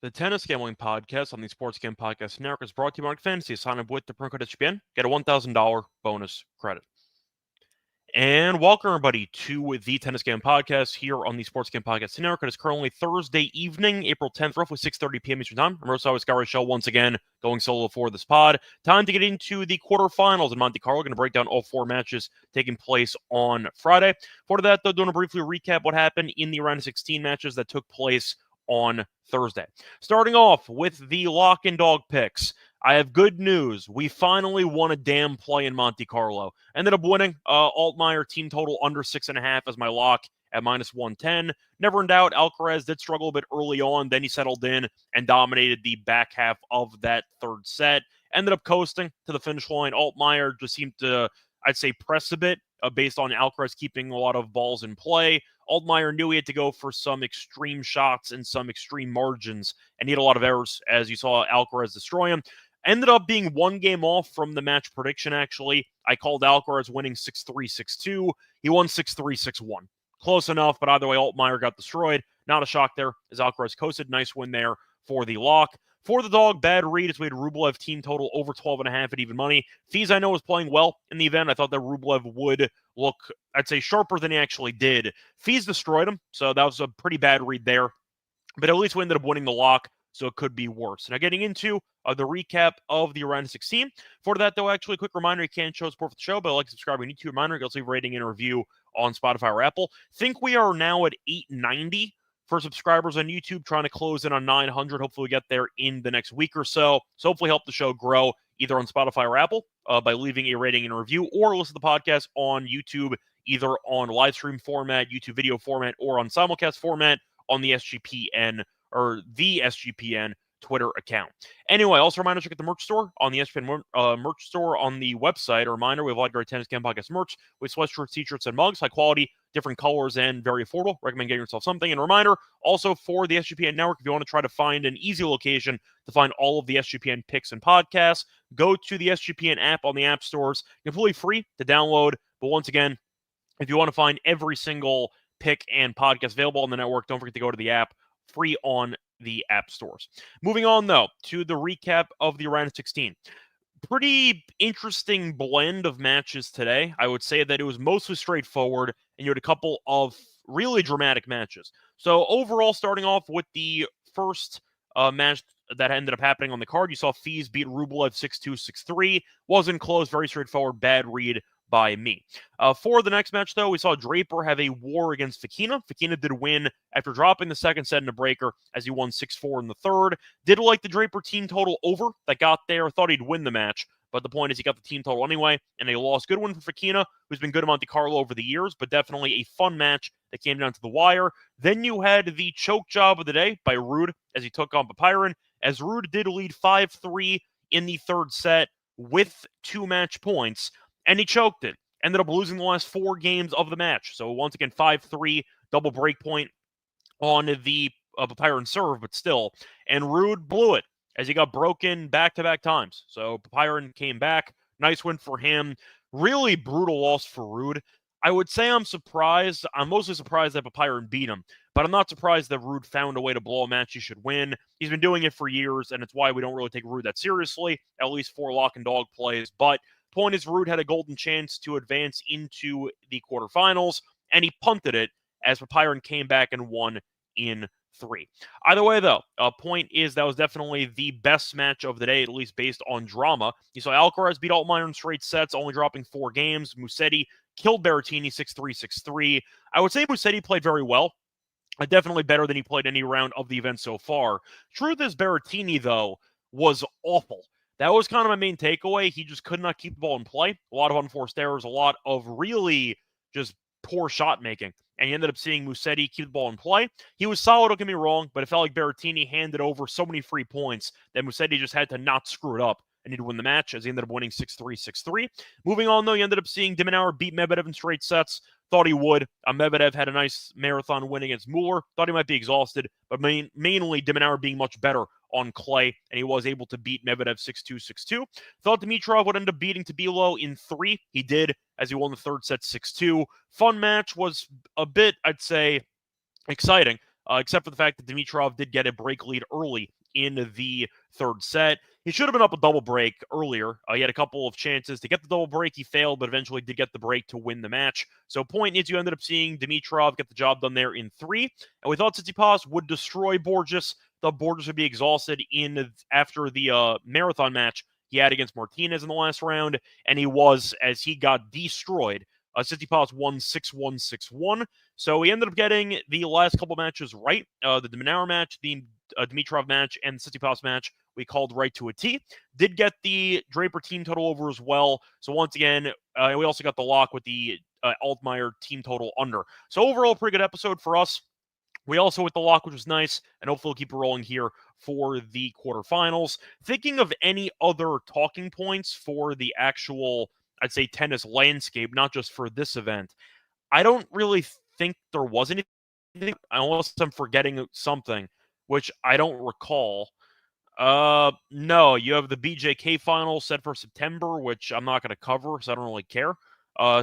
The Tennis Gambling Podcast on the Sports Gambling Podcast Network is brought to you by Mark Fantasy. Sign up with the promo code SGPN. Get a $1,000 bonus credit. And welcome, everybody, to the Tennis Gambling Podcast here on the Sports Gambling Podcast Network. It is currently Thursday evening, April 10th, roughly 6:30 p.m. Eastern Time. I'm Scott Reichel once again going solo for this pod. Time to get into the quarterfinals in Monte-Carlo. Going to break down all four matches taking place on Friday. For that, though, going to briefly recap what happened in the round of 16 matches that took place on Thursday. Starting off with the lock and dog picks. I have good news. We finally won a damn play in Monte-Carlo. Ended up winning. Altmaier team total under 6.5 as my lock at -110. Never in doubt, Alcaraz did struggle a bit early on. Then he settled in and dominated the back half of that third set. Ended up coasting to the finish line. Altmaier just seemed to, I'd say, press a bit based on Alcaraz keeping a lot of balls in play. Altmaier knew he had to go for some extreme shots and some extreme margins, and he had a lot of errors, as you saw Alcaraz destroy him. Ended up being one game off from the match prediction, actually. I called Alcaraz winning 6-3, 6-2. He won 6-3, 6-1. Close enough, but either way, Altmaier got destroyed. Not a shock there, as Alcaraz coasted. Nice win there for the lock. For the dog, bad read as we had Rublev team total over 12.5 at even money. Fees, I know, was playing well in the event. I thought that Rublev would look, I'd say, sharper than he actually did. Fees destroyed him, so that was a pretty bad read there. But at least we ended up winning the lock, so it could be worse. Now, getting into the recap of the round of 16. For that, though, actually, a quick reminder, you can show support for the show, but like subscribing, YouTube reminder, you can leave a rating and a review on Spotify or Apple. Think we are now at 890 for subscribers on YouTube, trying to close in on 900. Hopefully we get there in the next week or so. So hopefully help the show grow either on Spotify or Apple by leaving a rating and a review, or listen to the podcast on YouTube, either on live stream format, YouTube video format, or on simulcast format on the SGPN or the SGPN Twitter account. Anyway, also a reminder, check out the merch store on the SGPN merch store on the website. A reminder, we have a lot of great Tennis Gambling Podcast merch with sweatshirts, t-shirts, and mugs, high quality, different colors, and very affordable. Recommend getting yourself something. And a reminder, also for the SGPN network, if you want to try to find an easy location to find all of the SGPN picks and podcasts, go to the SGPN app on the app stores. Completely free to download. But once again, if you want to find every single pick and podcast available on the network, don't forget to go to the app, free on the app stores. Moving on, though, to the recap of the round of 16. Pretty interesting blend of matches today. I would say that it was mostly straightforward, and you had a couple of really dramatic matches. So overall, starting off with the first match that ended up happening on the card, you saw Fees beat Rublev 6-2, 6-3. Wasn't close, very straightforward, bad read by me. For the next match, though, we saw Draper have a war against Fokina. Fokina did win after dropping the second set in a breaker as he won 6-4 in the third. Did like the Draper team total over that got there. Thought he'd win the match, but the point is he got the team total anyway, and a loss. Good win for Fokina, who's been good at Monte-Carlo over the years, but definitely a fun match that came down to the wire. Then you had the choke job of the day by Ruud as he took on Popyrin, as Ruud did lead 5-3 in the third set with 2 match points, and he choked it. Ended up losing the last 4 games of the match. So once again, 5-3, double break point on the Popyrin serve, but still. And Ruud blew it as he got broken back-to-back times. So Popyrin came back. Nice win for him. Really brutal loss for Ruud. I would say I'm surprised. I'm mostly surprised that Popyrin beat him, but I'm not surprised that Ruud found a way to blow a match he should win. He's been doing it for years, and it's why we don't really take Ruud that seriously, at least for lock and dog plays. But point is, Ruud had a golden chance to advance into the quarterfinals, and he punted it as Popyrin came back and won in 3. Either way, though, point is that was definitely the best match of the day, at least based on drama. You saw Alcaraz beat Altmaier in straight sets, only dropping 4 games. Musetti killed Berrettini 6-3, 6-3. I would say Musetti played very well. Definitely better than he played any round of the event so far. Truth is, Berrettini, though, was awful. That was kind of my main takeaway. He just could not keep the ball in play. A lot of unforced errors, a lot of really just poor shot making. And you ended up seeing Musetti keep the ball in play. He was solid, don't get me wrong, but it felt like Berrettini handed over so many free points that Musetti just had to not screw it up and he'd win the match, as he ended up winning 6-3, 6-3. Moving on, though, you ended up seeing de Minaur beat Medvedev in straight sets. Thought he would. Medvedev had a nice marathon win against Mueller. Thought he might be exhausted, but mainly de Minaur being much better on clay, and he was able to beat Medvedev 6-2, 6-2. Thought Dimitrov would end up beating Tabilo in 3. He did, as he won the third set 6-2. Fun match, was a bit, I'd say, exciting. except for the fact that Dimitrov did get a break lead early in the third set. He should have been up a double break earlier. He had a couple of chances to get the double break. He failed, but eventually did get the break to win the match. So point is, you ended up seeing Dimitrov get the job done there in 3. And we thought Tsitsipas would destroy Borges. Thought Borges would be exhausted after the marathon match he had against Martinez in the last round, and he was, as he got destroyed. Tsitsipas won 6-1, 6-1. So he ended up getting the last couple matches right. The de Minaur match, the Dimitrov match, and the Tsitsipas match we called right to a T. Did get the Draper team total over as well. So once again, we also got the lock with the Altmaier team total under. So overall, pretty good episode for us. We also hit the lock, which was nice, and hopefully we'll keep it rolling here for the quarterfinals. Thinking of any other talking points for the actual, I'd say, tennis landscape, not just for this event, I don't really think there was anything, unless I'm forgetting something, which I don't recall. No, you have the BJK final set for September, which I'm not going to cover, so I don't really care.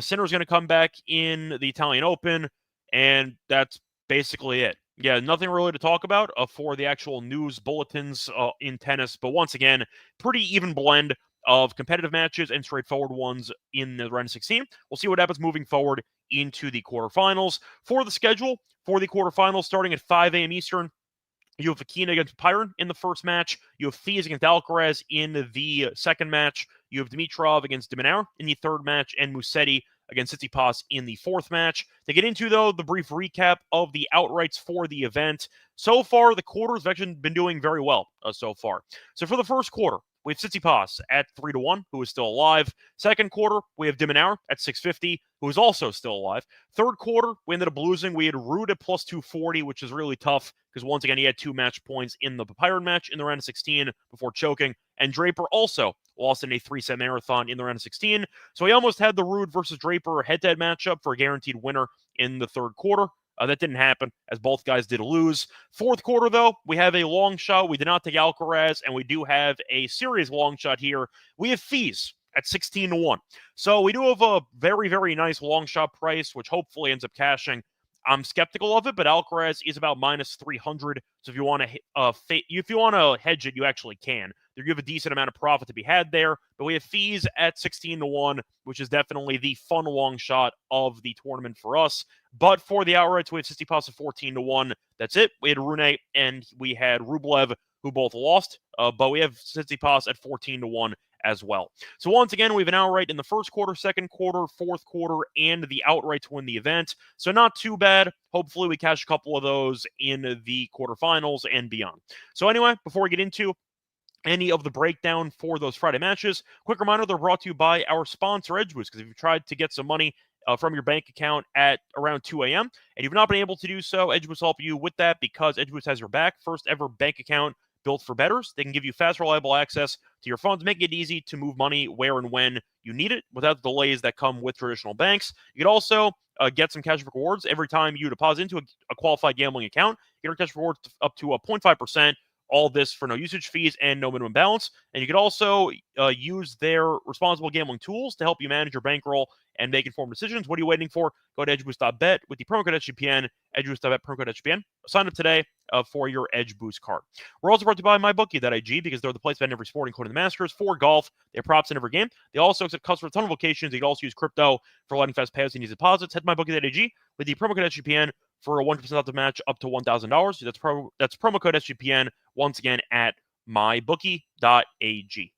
Sinner's going to come back in the Italian Open, and that's basically it. Yeah, nothing really to talk about for the actual news bulletins in tennis, but once again, pretty even blend of competitive matches and straightforward ones in the round of 16. We'll see what happens moving forward into the quarterfinals. For the schedule, for the quarterfinals, starting at 5 a.m. Eastern, you have Fokina against Pyron in the first match. You have Fils against Alcaraz in the second match. You have Dimitrov against de Minaur in the third match, and Musetti against Tsitsipas in the fourth match. To get into, though, the brief recap of the outrights for the event. So far, the quarters have actually been doing very well so far. So for the first quarter, we have Tsitsipas at 3-1, who is still alive. Second quarter, we have de Minaur at 650, who is also still alive. Third quarter, we ended up losing. We had Ruud at plus 240, which is really tough because once again, he had 2 match points in the Pyron match in the round of 16 before choking. And Draper also lost in a 3-set marathon in the round of 16. So he almost had the Ruud versus Draper head-to-head matchup for a guaranteed winner in the third quarter. That didn't happen, as both guys did lose. Fourth quarter, though, we have a long shot. We did not take Alcaraz, and we do have a serious long shot here. We have Fils at 16-1. So we do have a very, very nice long shot price, which hopefully ends up cashing. I'm skeptical of it, but Alcaraz is about minus 300. So if you want to hedge it, you actually can. You have a decent amount of profit to be had there. But we have Fils at 16-1, which is definitely the fun long shot of the tournament for us. But for the outrights, we have Tsitsipas at 14-1. That's it. We had Rune and we had Rublev, who both lost. But we have Tsitsipas at 14-1 as well. So once again, we have an outright in the first quarter, second quarter, fourth quarter, and the outright to win the event. So not too bad. Hopefully we cash a couple of those in the quarterfinals and beyond. So anyway, before we get into any of the breakdown for those Friday matches, quick reminder, they're brought to you by our sponsor, EdgeBoost, because if you've tried to get some money from your bank account at around 2 a.m. and you've not been able to do so, EdgeBoost will help you with that because EdgeBoost has your back. First ever bank account built for bettors. They can give you fast, reliable access to your funds, making it easy to move money where and when you need it without the delays that come with traditional banks. You can also get some cash rewards every time you deposit into a qualified gambling account. You get cash rewards up to 0.5%. All this for no usage fees and no minimum balance. And you can also use their responsible gambling tools to help you manage your bankroll and make informed decisions. What are you waiting for? Go to edgeboost.bet with the promo code SGPN, edgeboost.bet, promo code SGPN. Sign up today for your Edge Boost card. We're also brought to you by MyBookie.ag because they're the place to bet in every sport, including the Masters. For golf, they have props in every game. They also accept customers for a ton of locations. You can also use crypto for lightning fast payouts and easy deposits. Head to MyBookie.ag with the promo code SGPN for a 100% off the match up to $1,000. That's promo code SGPN once again at mybookie.ag.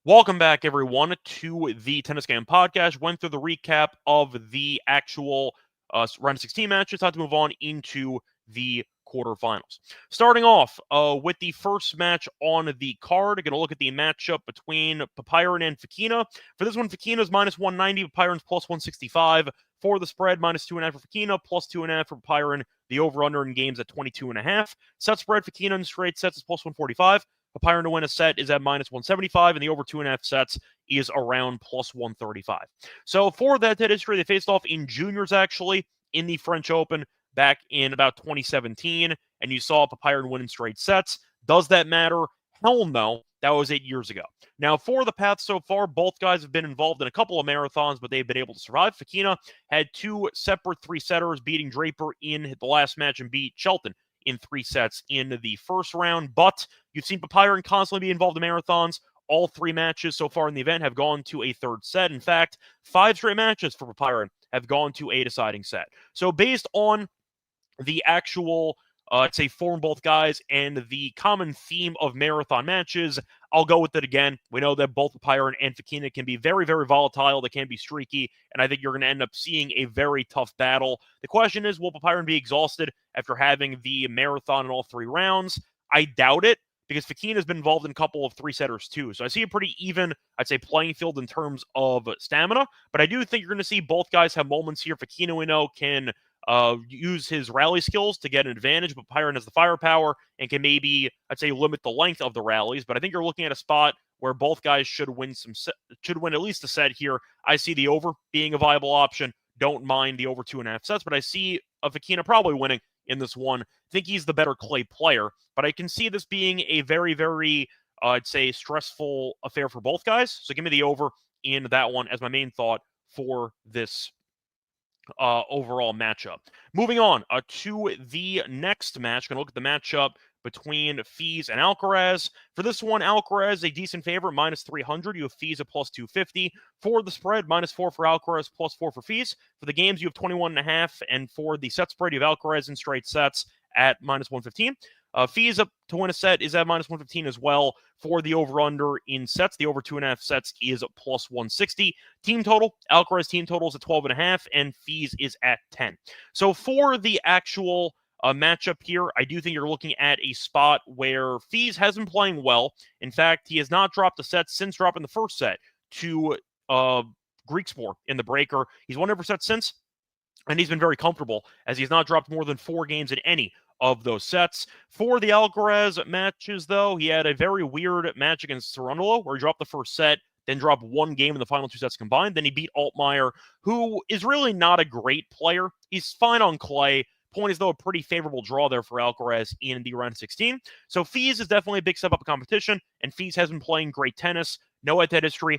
Welcome back, everyone, to the Tennis Game Podcast. Went through the recap of the actual round of 16 matches. Time to move on into the quarterfinals. Starting off with the first match on the card. Going to look at the matchup between Pyron and Fokina. For this one, Fokina's minus 190, Pyron's plus 165. For the spread, minus 2.5 for Fokina, plus 2.5 for Pyron. The over-under in games at 22.5. Set spread, Fokina in straight sets is plus 145. Pyron to win a set is at minus 175, and the over 2.5 sets is around plus 135. So for that history, they faced off in juniors, actually, in the French Open back in about 2017, and you saw Pyron win in straight sets. Does that matter? Hell no. That was 8 years ago. Now, for the path so far, both guys have been involved in a couple of marathons, but they've been able to survive. Fokina had 2 separate 3-setters, beating Draper in the last match and beat Shelton in 3 sets in the first round. But you've seen Papyron constantly be involved in marathons. All 3 matches so far in the event have gone to a third set. In fact, 5 straight matches for Papyron have gone to a deciding set. So based on the actual, I'd say, form both guys and the common theme of marathon matches, I'll go with it again. We know that both Papyron and Fokina can be very, very volatile. They can be streaky, and I think you're going to end up seeing a very tough battle. The question is, will Papyron be exhausted after having the marathon in all 3 rounds? I doubt it, because Fokina has been involved in a couple of 3-setters too. So I see a pretty even, I'd say, playing field in terms of stamina, but I do think you're going to see both guys have moments here. Fokina, we know, can use his rally skills to get an advantage, but Papyron has the firepower and can maybe, I'd say, limit the length of the rallies. But I think you're looking at a spot where both guys should win at least a set here. I see the over being a viable option. Don't mind the over 2.5 sets, but I see Fokina probably winning in this one. I think he's the better clay player, but I can see this being a very, very, I'd say, stressful affair for both guys. So give me the over in that one as my main thought for this overall matchup. Moving on to the next match. Going to look at the matchup between Fees and Alcaraz. For this one, Alcaraz, a decent favorite, minus 300. You have Fees at plus 250. For the spread, minus 4 for Alcaraz, plus 4 for Fees. For the games, you have 21.5. And for the set spread, you have Alcaraz in straight sets at minus 115. Fees up to win a set is at minus 115 as well. For the over-under in sets, the over 2.5 sets is plus 160. Team total, Alcaraz team total is at 12.5, and Fees is at 10. So for the actual matchup here, I do think you're looking at a spot where Fees has been playing well. In fact, he has not dropped a set since dropping the first set to Griekspoor in the breaker. He's won every set since, and he's been very comfortable as he's not dropped more than 4 games in any of those sets. For the Alcaraz matches, though, he had a very weird match against Cerundolo where he dropped the first set, then dropped 1 game in the final 2 sets combined. Then he beat Altmaier, who is really not a great player. He's fine on clay. Point is, though, a pretty favorable draw there for Alcaraz in the round 16. So Fees is definitely a big step up in competition, and Fees has been playing great tennis. No head-to-head history.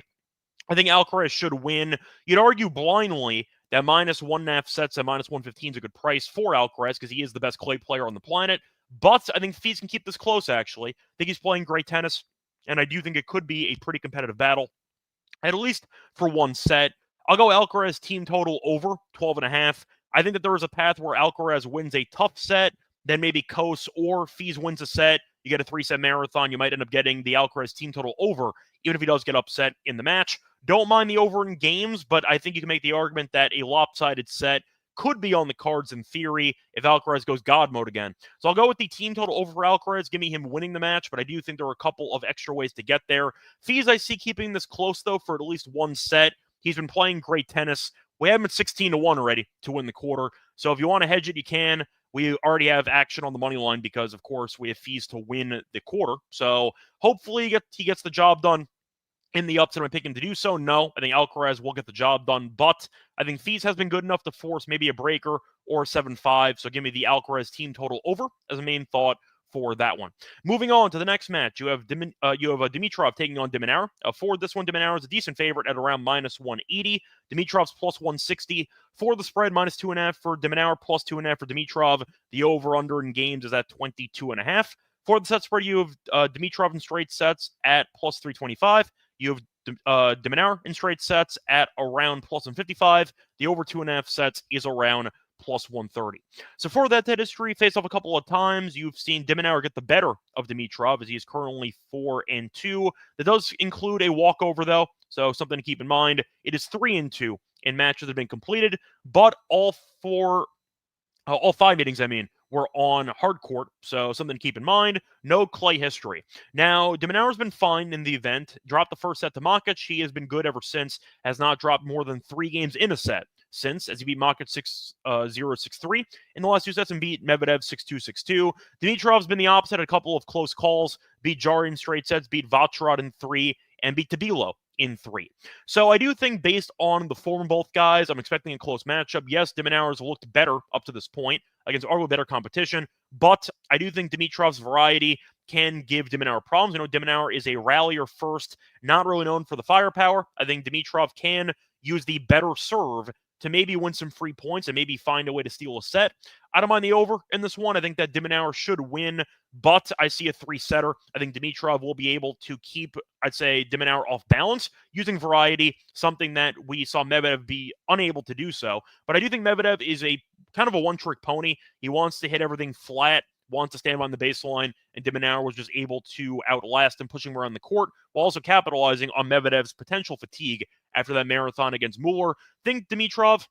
I think Alcaraz should win. You'd argue blindly that minus 1.5 sets at minus 115 is a good price for Alcaraz because he is the best clay player on the planet. But I think Fees can keep this close, actually. I think he's playing great tennis, and I do think it could be a pretty competitive battle, at least for 1 set. I'll go Alcaraz team total over 12.5. I think that there is a path where Alcaraz wins a tough set, then maybe coasts, or Fees wins a set. You get a 3-set marathon. You might end up getting the Alcaraz team total over, even if he does get upset in the match. Don't mind the over in games, but I think you can make the argument that a lopsided set could be on the cards in theory if Alcaraz goes God mode again. So I'll go with the team total over for Alcaraz. Give me him winning the match, but I do think there are a couple of extra ways to get there. Fees, I see keeping this close, though, for at least 1 set. He's been playing great tennis. We have him at 16-1 already to win the quarter. So if you want to hedge it, you can. We already have action on the money line because, of course, we have Fees to win the quarter. So hopefully he gets the job done. In the upset, am I picking to do so? No. I think Alcaraz will get the job done, but I think Fees has been good enough to force maybe a breaker or a 7-5. So give me the Alcaraz team total over as a main thought for that one. Moving on to the next match, you have Dimitrov taking on de Minaur. For this one, de Minaur is a decent favorite at around minus 180. Dimitrov's plus 160. For the spread, minus 2.5 for de Minaur, plus 2.5 for Dimitrov. The over-under in games is at 22.5. For the set spread, you have Dimitrov in straight sets at plus 325. You have de Minaur in straight sets at around plus 155. The over 2.5 sets is around plus 130. So for that history, face off a couple of times. You've seen de Minaur get the better of Dimitrov as he is currently 4-2. That does include a walkover, though, so something to keep in mind. It is 3-2 in matches that have been completed, but all 5 meetings, were on hard court, so something to keep in mind. No clay history. Now, de Minaur has been fine in the event. Dropped the first set to Makic. He has been good ever since. Has not dropped more than 3 games in a set since, as he beat Makic 6-0, 6-3 in the last 2 sets and beat Medvedev 6-2, 6-2. Dimitrov's been the opposite. A couple of close calls. Beat Jarry in straight sets, beat Vacherod in 3, and beat Tabilo in 3. So I do think based on the form of both guys, I'm expecting a close matchup. Yes, de Minaur has looked better up to this point against arguably better competition, but I do think Dimitrov's variety can give de Minaur problems. De Minaur is a rallier first, not really known for the firepower. I think Dimitrov can use the better serve to maybe win some free points and maybe find a way to steal a set. I don't mind the over in this one. I think that de Minaur should win, but I see a 3-setter. I think Dimitrov will be able to keep, I'd say, de Minaur off balance using variety, something that we saw Medvedev be unable to do so. But I do think Medvedev is a kind of a one-trick pony. He wants to hit everything flat, wants to stand on the baseline, and de Minaur was just able to outlast him, pushing him around the court, while also capitalizing on Medvedev's potential fatigue after that marathon against Mueller. Think Dimitrov,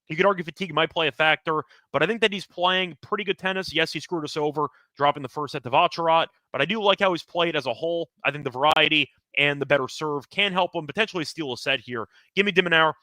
you could argue fatigue might play a factor, but I think that he's playing pretty good tennis. Yes, he screwed us over, dropping the first set to Vacherat, but I do like how he's played as a whole. I think the variety and the better serve can help him potentially steal a set here. Give me de Minaur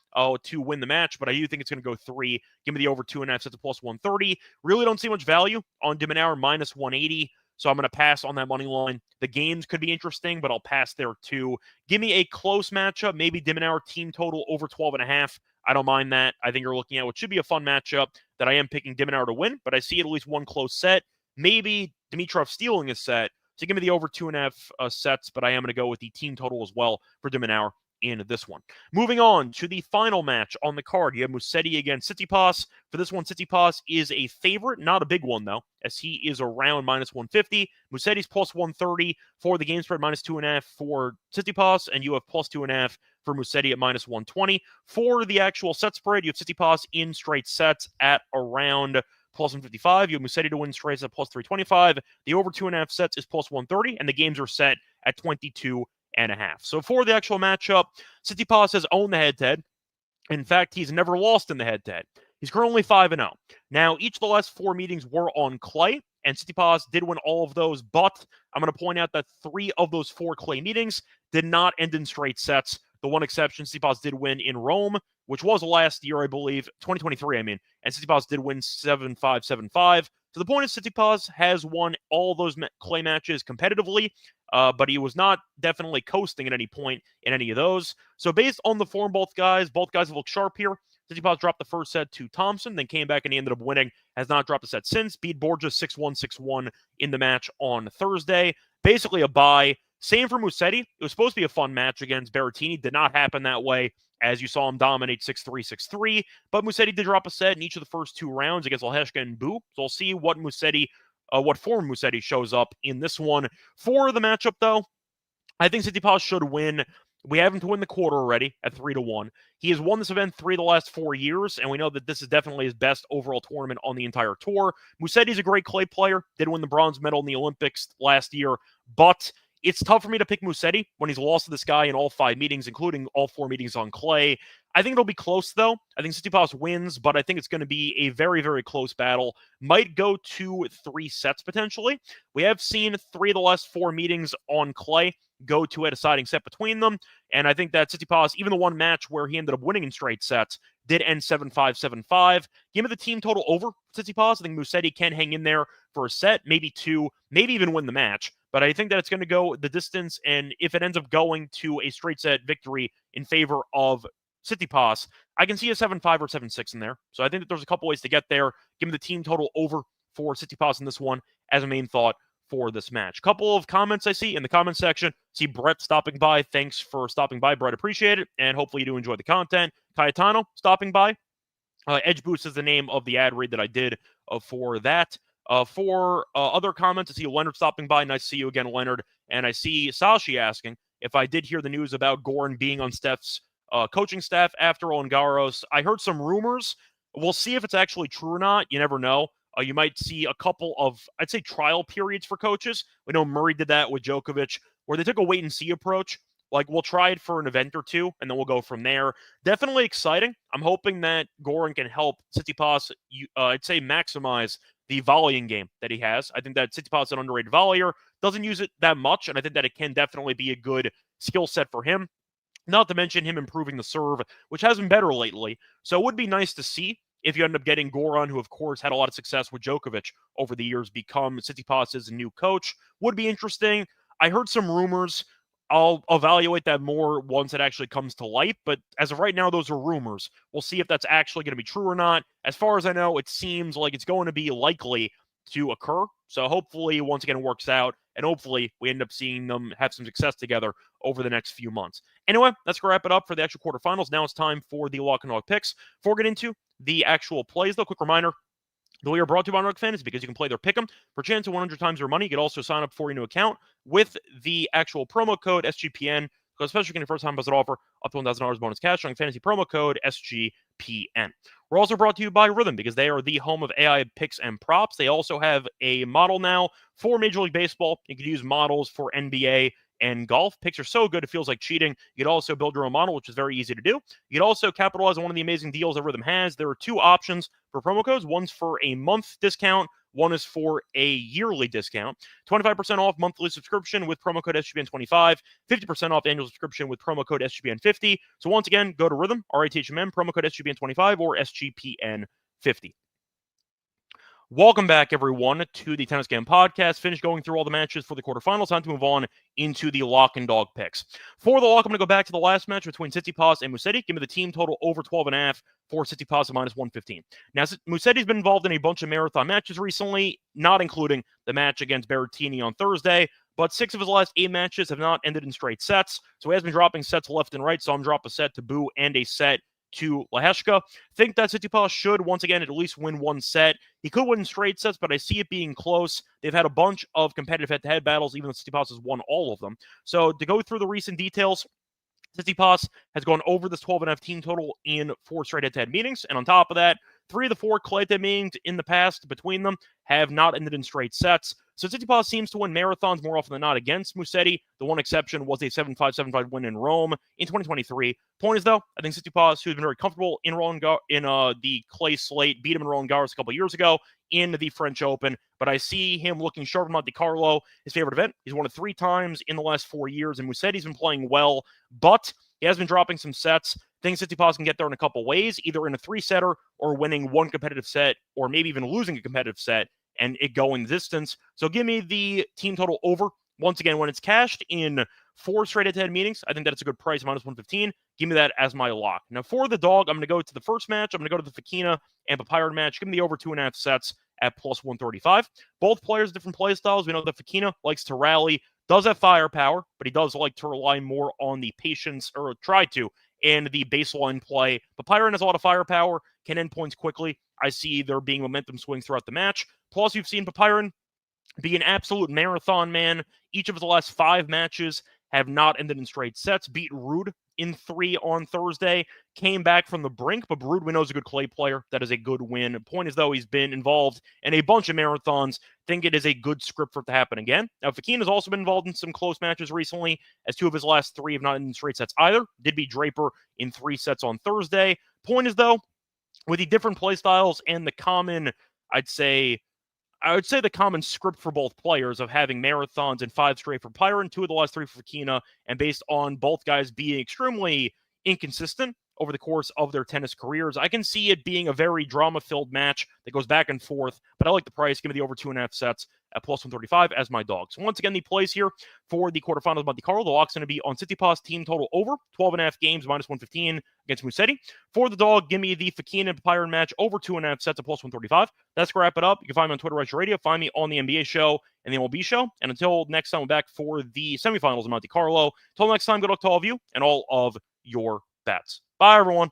to win the match, but I do think it's going to go 3. Give me the over 2.5 sets at plus 130. Really don't see much value on de Minaur minus 180. So I'm going to pass on that money line. The games could be interesting, but I'll pass there too. Give me a close matchup, maybe de Minaur team total over 12.5. I don't mind that. I think you're looking at what should be a fun matchup that I am picking de Minaur to win, but I see at least one close set. Maybe Dimitrov stealing a set. So give me the over 2.5 sets, but I am going to go with the team total as well for de Minaur in this one. Moving on to the final match on the card. You have Musetti against Tsitsipas. For this one, Tsitsipas is a favorite, not a big one though, as he is around minus 150. Musetti's plus 130 for the game spread, minus 2.5 for Tsitsipas, and you have plus 2.5 for Musetti at minus 120. For the actual set spread, you have Tsitsipas in straight sets at around plus 155. You have Musetti to win straights at plus 325. The over 2.5 sets is plus 130, and the games are set at 22.5. So for the actual matchup, Tsitsipas has owned the head-to-head. In fact, he's never lost in the head-to-head. He's currently 5-0. Now, each of the last 4 meetings were on clay, and Tsitsipas did win all of those, but I'm going to point out that 3 of those 4 clay meetings did not end in straight sets. The one exception, Tsitsipas did win in Rome, which was last year, I believe, 2023, and Tsitsipas did win 7-5, 7-5. So the point is Tsitsipas has won all those clay matches competitively, but he was not definitely coasting at any point in any of those. So based on the form, both guys have looked sharp here. Tsitsipas dropped the first set to Thompson, then came back and he ended up winning, has not dropped a set since. Beat Borges 6-1, 6-1 in the match on Thursday. Basically a bye. Same for Musetti. It was supposed to be a fun match against Berrettini. Did not happen that way, as you saw him dominate 6-3, 6-3. But Musetti did drop a set in each of the first 2 rounds against Lehechka and Bu. So we'll see what form Musetti shows up in this one. For the matchup, though, I think Tsitsipas should win. We have him to win the quarter already at 3-1. He has won this event 3 of the last 4 years, and we know that this is definitely his best overall tournament on the entire tour. Musetti is a great clay player. Did win the bronze medal in the Olympics last year, but it's tough for me to pick Musetti when he's lost to this guy in all 5 meetings, including all 4 meetings on clay. I think it'll be close, though. I think Tsitsipas wins, but I think it's going to be a very, very close battle. Might go 2-3 sets, potentially. We have seen 3 of the last 4 meetings on clay go to a deciding set between them, and I think that Tsitsipas, even the one match where he ended up winning in straight sets, did end 7-5, 7-5. Give me the team total over Tsitsipas. I think Musetti can hang in there for a set, maybe 2, maybe even win the match. But I think that it's going to go the distance, and if it ends up going to a straight set victory in favor of Tsitsipas, I can see a 7-5 or 7-6 in there. So I think that there's a couple ways to get there. Give me the team total over for Tsitsipas in this one as a main thought for this match. Couple of comments I see in the comment section. See Brett stopping by. Thanks for stopping by, Brett. Appreciate it. And hopefully you do enjoy the content. Cayetano stopping by. Edge Boost is the name of the ad read that I did for that. For other comments, I see Leonard stopping by. Nice to see you again, Leonard. And I see Sashi asking if I did hear the news about Goran being on Steph's coaching staff after Roland Garros. I heard some rumors. We'll see if it's actually true or not. You never know. You might see a couple of, I'd say, trial periods for coaches. We know Murray did that with Djokovic, where they took a wait-and-see approach. Like, we'll try it for an event or 2, and then we'll go from there. Definitely exciting. I'm hoping that Goran can help Tsitsipas, I'd say, maximize the volleying game that he has. I think that Tsitsipas is an underrated volleyer. Doesn't use it that much, and I think that it can definitely be a good skill set for him. Not to mention him improving the serve, which has been better lately. So it would be nice to see if you end up getting Goran, who, of course, had a lot of success with Djokovic over the years, become Tsitsipas' new coach. Would be interesting. I heard some rumors. I'll evaluate that more once it actually comes to light. But as of right now, those are rumors. We'll see if that's actually going to be true or not. As far as I know, it seems like it's going to be likely to occur. So hopefully, once again, it works out and hopefully we end up seeing them have some success together over the next few months. Anyway, that's going to wrap it up for the actual quarterfinals. Now it's time for the lock and dog picks. Before we get into the actual plays, though, quick reminder, the way you're brought to by Monte-Carlo Fantasy because you can play their pick'em for a chance of 100 times your money. You can also sign up for your new account with the actual promo code SGPN, especially when your first time deposit offer up to $1,000 bonus cash on fantasy promo code SGPN. We're also brought to you by Rhythm because they are the home of AI picks and props. They also have a model now for Major League Baseball. You can use models for NBA and golf. Picks are so good, it feels like cheating. You could also build your own model, which is very easy to do. You could also capitalize on one of the amazing deals that Rhythm has. There are two options for promo codes. One's for a month discount. One is for a yearly discount. 25% off monthly subscription with promo code SGPN25. 50% off annual subscription with promo code SGPN50. So once again, go to Rhythm, RITHMM, promo code SGPN25 or SGPN50. Welcome back, everyone, to the Tennis Game Podcast. Finished going through all the matches for the quarterfinals. Time to move on into the lock and dog picks. For the lock, I'm going to go back to the last match between Tsitsipas and Musetti. Give me the team total over 12.5 for Tsitsipas at minus 115. Now, Musetti's been involved in a bunch of marathon matches recently, not including the match against Berrettini on Thursday, but 6 of his last 8 matches have not ended in straight sets. So he has been dropping sets left and right. Saw him drop a set to Bu and a set to Lehechka. Think that Tsitsipas should, once again, at least win one set. He could win straight sets, but I see it being close. They've had a bunch of competitive head-to-head battles, even though Tsitsipas has won all of them. So to go through the recent details, Tsitsipas has gone over this 12.5 team total in 4 straight head-to-head meetings. And on top of that, 3 of the 4 clay meetings in the past between them have not ended in straight sets. So Tsitsipas seems to win marathons more often than not against Musetti. The one exception was a 7-5, 7-5 win in Rome in 2023. Point is, though, I think Tsitsipas, who's been very comfortable in the clay slate, beat him in Roland Garros a couple years ago in the French Open. But I see him looking sharp in Monte-Carlo, his favorite event. He's won it 3 times in the last 4 years, and Musetti's been playing well, but he has been dropping some sets. Think Tsitsipas can get there in a couple ways, either in a 3-setter or winning one competitive set, or maybe even losing a competitive set and it going the distance. So give me the team total over. Once again, when it's cashed in 4 straight head-to-head meetings, I think that's a good price, minus 115. Give me that as my lock. Now, for the dog, I'm going to go to the first match. I'm going to go to the Fokina and Papyron match. Give me the over 2.5 sets at plus 135. Both players, different play styles. We know that Fokina likes to rally, does have firepower, but he does like to rely more on the patience, or try to, and the baseline play. Papyron has a lot of firepower, can end points quickly. I see there being momentum swings throughout the match. Plus, you've seen Papyron be an absolute marathon man. Each of his last 5 matches have not ended in straight sets. Beat Ruud in 3 on Thursday. Came back from the brink, but Ruud we know is a good clay player. That is a good win. Point is, though, he's been involved in a bunch of marathons. Think it is a good script for it to happen again. Now, Fokina has also been involved in some close matches recently, as 2 of his last 3 have not ended in straight sets either. Did beat Draper in 3 sets on Thursday. Point is, though, with the different play styles and the common, I would say the common script for both players of having marathons and 5 straight for Pyron, 2 of the last 3 for Fokina, and based on both guys being extremely inconsistent over the course of their tennis careers, I can see it being a very drama-filled match that goes back and forth, but I like the price. Give me the over 2.5 sets at plus 135 as my dog. So once again, the plays here for the quarterfinals of Monte-Carlo, the lock's going to be on Tsitsipas team total over 12.5 games, minus 115 against Musetti. For the dog, give me the Fokina and Papyron match over 2.5 sets at plus 135. That's going to wrap it up. You can find me on Twitter, Reichel Radio. Find me on the NBA show and the MLB show. And until next time, we're back for the semifinals of Monte-Carlo. Until next time, good luck to all of you and all of your bets. Bye, everyone.